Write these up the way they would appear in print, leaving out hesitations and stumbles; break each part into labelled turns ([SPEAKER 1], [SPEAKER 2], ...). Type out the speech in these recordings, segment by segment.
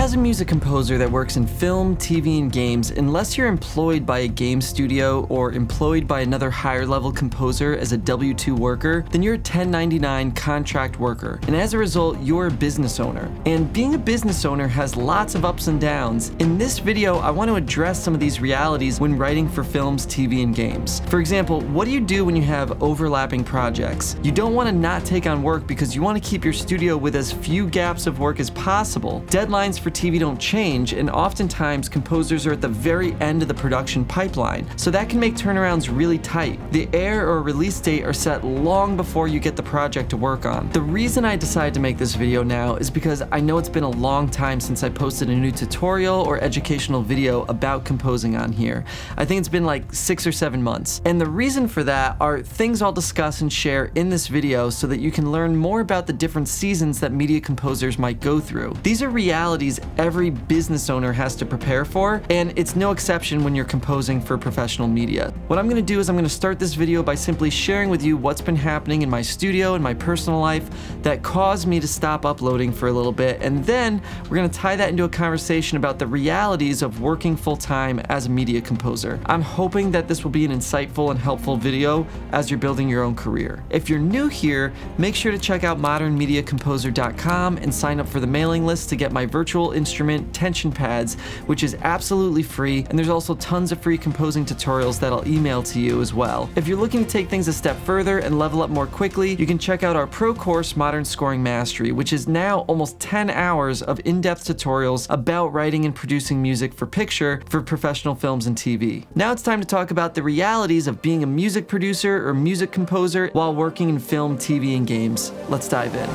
[SPEAKER 1] As a music composer that works in film, TV, and games, unless you're employed by a game studio or employed by another higher level composer as a W-2 worker, then you're a 1099 contract worker. And as a result, you're a business owner. And being a business owner has lots of ups and downs. In this video, I want to address some of these realities when writing for films, TV, and games. For example, what do you do when you have overlapping projects? You don't want to not take on work because you want to keep your studio with as few gaps of work as possible. Deadlines for TV don't change, and oftentimes composers are at the very end of the production pipeline, so that can make turnarounds really tight. The air or release date are set long before you get the project to work on. The reason I decided to make this video now is because I know it's been a long time since I posted a new tutorial or educational video about composing on here. I think it's been like 6 or 7 months. And the reason for that are things I'll discuss and share in this video so that you can learn more about the different seasons that media composers might go through. These are realities every business owner has to prepare for, and it's no exception when you're composing for professional media. What I'm going to do is I'm going to start this video by simply sharing with you what's been happening in my studio and my personal life that caused me to stop uploading for a little bit, and then we're going to tie that into a conversation about the realities of working full-time as a media composer. I'm hoping that this will be an insightful and helpful video as you're building your own career. If you're new here, make sure to check out modernmediacomposer.com and sign up for the mailing list to get my virtual instrument tension pads, which is absolutely free, and there's also tons of free composing tutorials that I'll email to you as well. If you're looking to take things a step further and level up more quickly, you can check out our pro course, Modern Scoring Mastery, which is now almost 10 hours of in-depth tutorials about writing and producing music for picture for professional films and TV. Now it's time to talk about the realities of being a music producer or music composer while working in film, TV, and games. Let's dive in.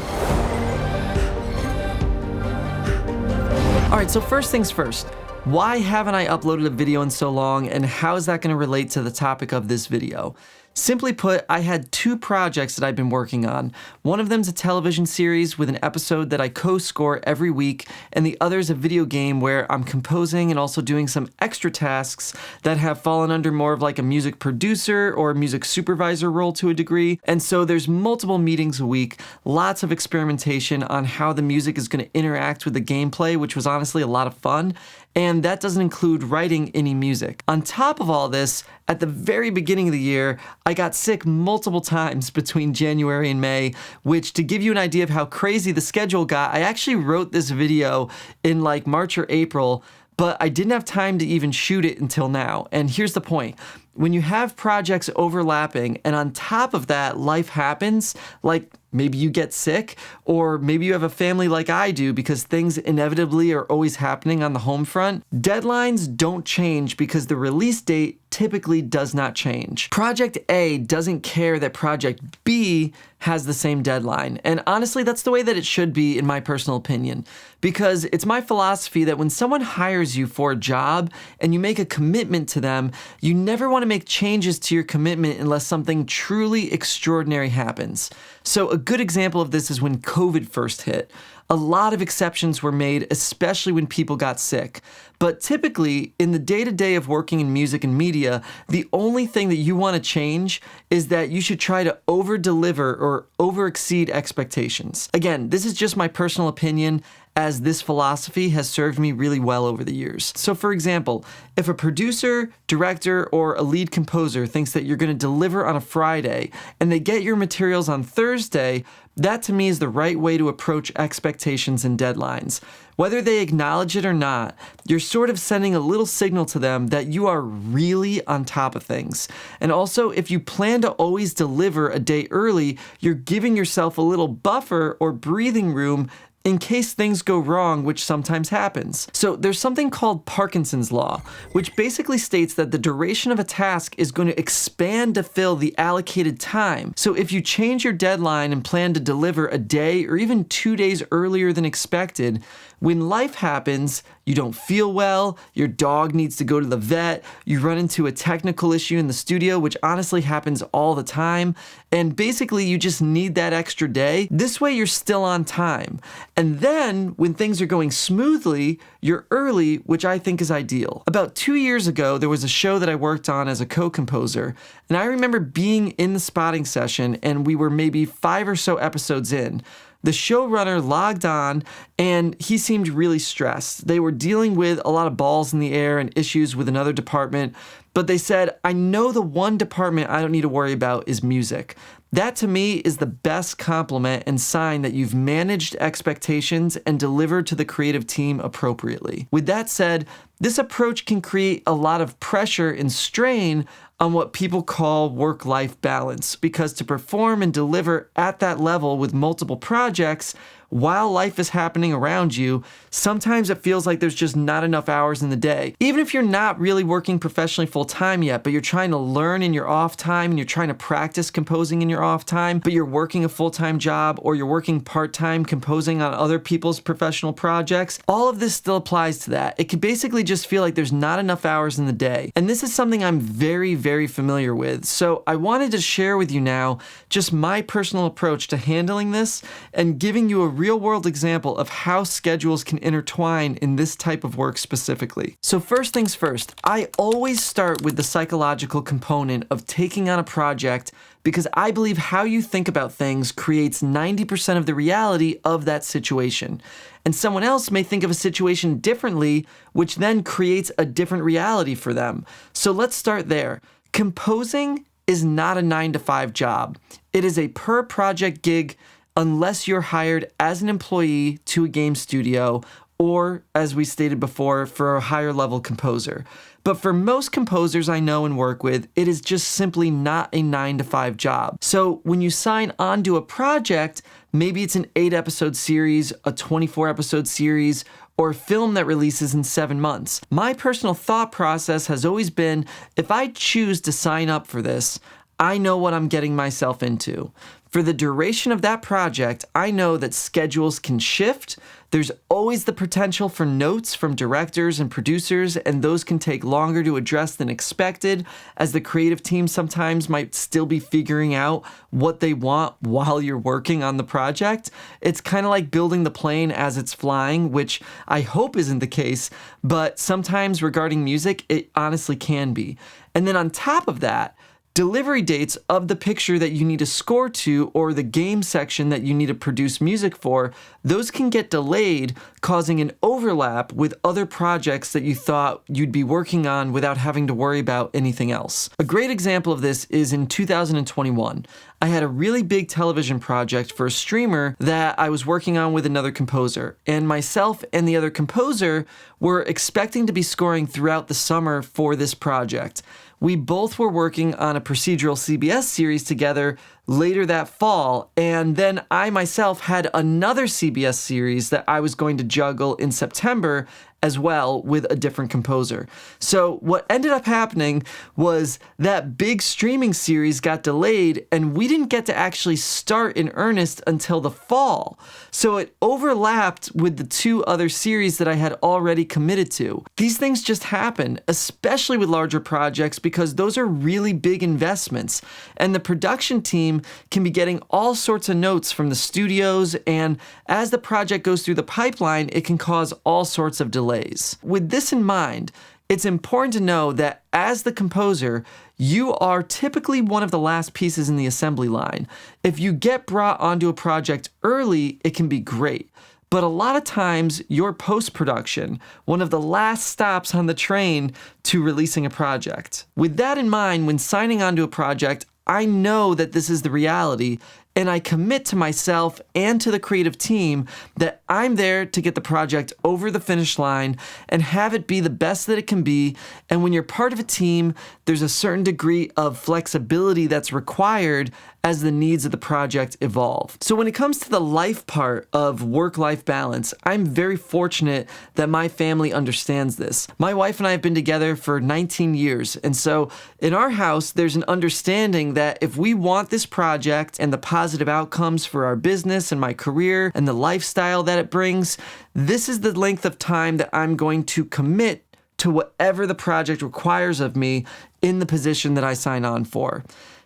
[SPEAKER 1] Alright, so first things first. Why haven't I uploaded a video in so long, and how is that going to relate to the topic of this video? Simply put, I had 2 projects that I've been working on. One of them is a television series with an episode that I co-score every week, and the other is a video game where I'm composing and also doing some extra tasks that have fallen under more of like a music producer or music supervisor role to a degree. And so there's multiple meetings a week, lots of experimentation on how the music is going to interact with the gameplay, which was honestly a lot of fun. And that doesn't include writing any music. On top of all this, at the very beginning of the year, I got sick multiple times between January and May, which, to give you an idea of how crazy the schedule got, I actually wrote this video in like March or April, but I didn't have time to even shoot it until now. And here's the point. When you have projects overlapping, and on top of that, life happens, like maybe you get sick, or maybe you have a family like I do because things inevitably are always happening on the home front, deadlines don't change because the release date typically does not change. Project A doesn't care that Project B has the same deadline. And honestly, that's the way that it should be in my personal opinion. Because it's my philosophy that when someone hires you for a job and you make a commitment to them, you never want to make changes to your commitment unless something truly extraordinary happens. So a good example of this is when COVID first hit. A lot of exceptions were made, especially when people got sick. But typically, in the day-to-day of working in music and media, the only thing that you want to change is that you should try to over-deliver or over-exceed expectations. Again, this is just my personal opinion, as this philosophy has served me really well over the years. So for example, if a producer, director, or a lead composer thinks that you're going to deliver on a Friday and they get your materials on Thursday, that to me is the right way to approach expectations and deadlines. Whether they acknowledge it or not, you're sort of sending a little signal to them that you are really on top of things. And also, if you plan to always deliver a day early, you're giving yourself a little buffer or breathing room in case things go wrong, which sometimes happens. So there's something called Parkinson's law, which basically states that the duration of a task is going to expand to fill the allocated time. So if you change your deadline and plan to deliver a day or even 2 days earlier than expected, when life happens, you don't feel well, your dog needs to go to the vet, you run into a technical issue in the studio, which honestly happens all the time, and basically you just need that extra day. This way you're still on time. And then, when things are going smoothly, you're early, which I think is ideal. About 2 years ago, there was a show that I worked on as a co-composer, and I remember being in the spotting session, and we were maybe 5 or so episodes in. The showrunner logged on and he seemed really stressed. They were dealing with a lot of balls in the air and issues with another department, but they said, I know the one department I don't need to worry about is music. That to me is the best compliment and sign that you've managed expectations and delivered to the creative team appropriately. With that said, this approach can create a lot of pressure and strain on what people call work-life balance, because to perform and deliver at that level with multiple projects while life is happening around you, sometimes it feels like there's just not enough hours in the day. Even if you're not really working professionally full-time yet, but you're trying to learn in your off time and you're trying to practice composing in your off time, but you're working a full-time job or you're working part-time composing on other people's professional projects, all of this still applies to that. It can basically just feel like there's not enough hours in the day. And this is something I'm very, very familiar with. So I wanted to share with you now just my personal approach to handling this and giving you a real-world example of how schedules can intertwine in this type of work specifically. So first things first, I always start with the psychological component of taking on a project because I believe how you think about things creates 90% of the reality of that situation. And someone else may think of a situation differently, which then creates a different reality for them. So let's start there. Composing is not a 9-to-5 job. It is a per project gig unless you're hired as an employee to a game studio or, as we stated before, for a higher level composer. But for most composers I know and work with, it is just simply not a 9-to-5 job. So when you sign onto a project, maybe it's an 8-episode series, a 24-episode series, or a film that releases in 7 months. My personal thought process has always been, if I choose to sign up for this, I know what I'm getting myself into. For the duration of that project, I know that schedules can shift. There's always the potential for notes from directors and producers, and those can take longer to address than expected, as the creative team sometimes might still be figuring out what they want while you're working on the project. It's kind of like building the plane as it's flying, which I hope isn't the case, but sometimes regarding music, it honestly can be. And then on top of that, delivery dates of the picture that you need to score to or the game section that you need to produce music for, those can get delayed, causing an overlap with other projects that you thought you'd be working on without having to worry about anything else. A great example of this is in 2021. I had a really big television project for a streamer that I was working on with another composer, and myself and the other composer were expecting to be scoring throughout the summer for this project. We both were working on a procedural CBS series together later that fall, and then I myself had another CBS series that I was going to juggle in September as well with a different composer. So what ended up happening was that big streaming series got delayed and we didn't get to actually start in earnest until the fall. So it overlapped with the 2 other series that I had already committed to. These things just happen, especially with larger projects, because those are really big investments. And the production team can be getting all sorts of notes from the studios, and as the project goes through the pipeline, it can cause all sorts of delays. With this in mind, it's important to know that as the composer, you are typically one of the last pieces in the assembly line. If you get brought onto a project early, it can be great. But a lot of times, your post-production, one of the last stops on the train to releasing a project. With that in mind, when signing onto a project, I know that this is the reality, and I commit to myself and to the creative team that I'm there to get the project over the finish line and have it be the best that it can be. And when you're part of a team, there's a certain degree of flexibility that's required as the needs of the project evolve. So when it comes to the life part of work-life balance, I'm very fortunate that my family understands this. My wife and I have been together for 19 years, and so in our house, there's an understanding that if we want this project and the positive outcomes for our business and my career and the lifestyle that it brings, this is the length of time that I'm going to commit to whatever the project requires of me in the position that I sign on for.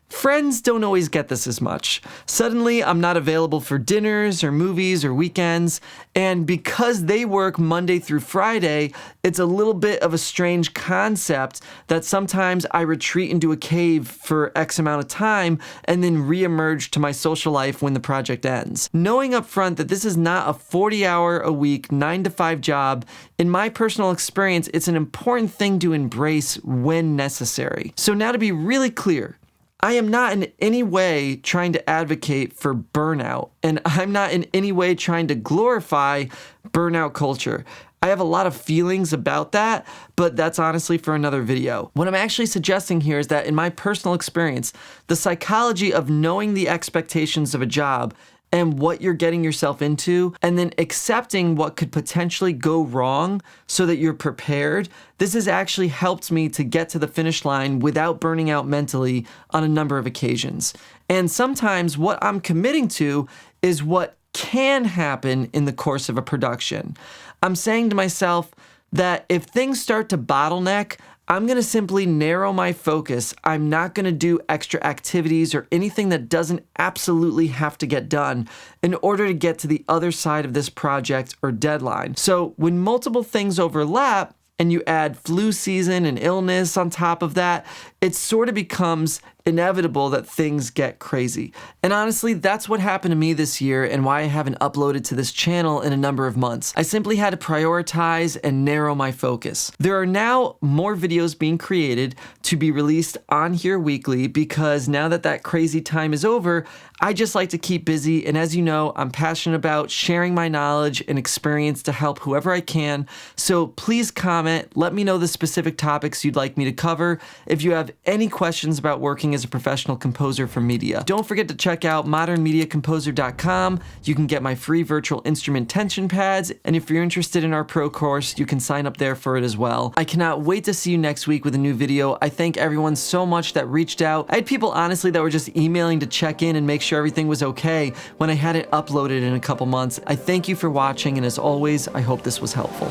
[SPEAKER 1] Friends don't always get this as much. Suddenly, I'm not available for dinners or movies or weekends, and because they work Monday through Friday, it's a little bit of a strange concept that sometimes I retreat into a cave for X amount of time and then reemerge to my social life when the project ends. Knowing up front that this is not a 40-hour-a-week, 9-to-5 job, in my personal experience, it's an important thing to embrace when necessary. So now to be really clear, I am not in any way trying to advocate for burnout, and I'm not in any way trying to glorify burnout culture. I have a lot of feelings about that, but that's honestly for another video. What I'm actually suggesting here is that in my personal experience, the psychology of knowing the expectations of a job and what you're getting yourself into, and then accepting what could potentially go wrong so that you're prepared, this has actually helped me to get to the finish line without burning out mentally on a number of occasions. And sometimes what I'm committing to is what can happen in the course of a production. I'm saying to myself that if things start to bottleneck, I'm going to simply narrow my focus. I'm not going to do extra activities or anything that doesn't absolutely have to get done in order to get to the other side of this project or deadline. So when multiple things overlap and you add flu season and illness on top of that, it sort of becomes inevitable that things get crazy. And honestly, that's what happened to me this year and why I haven't uploaded to this channel in a number of months. I simply had to prioritize and narrow my focus. There are now more videos being created to be released on here weekly because now that that crazy time is over, I just like to keep busy, and as you know, I'm passionate about sharing my knowledge and experience to help whoever I can. So please comment, let me know the specific topics you'd like me to cover. If you have any questions about working as a professional composer for media. Don't forget to check out modernmediacomposer.com. You can get my free virtual instrument tension pads, and if you're interested in our pro course, you can sign up there for it as well. I cannot wait to see you next week with a new video. I thank everyone so much that reached out. I had people honestly that were just emailing to check in and make sure everything was okay when I hadn't uploaded in a couple months. I thank you for watching, and as always, I hope this was helpful.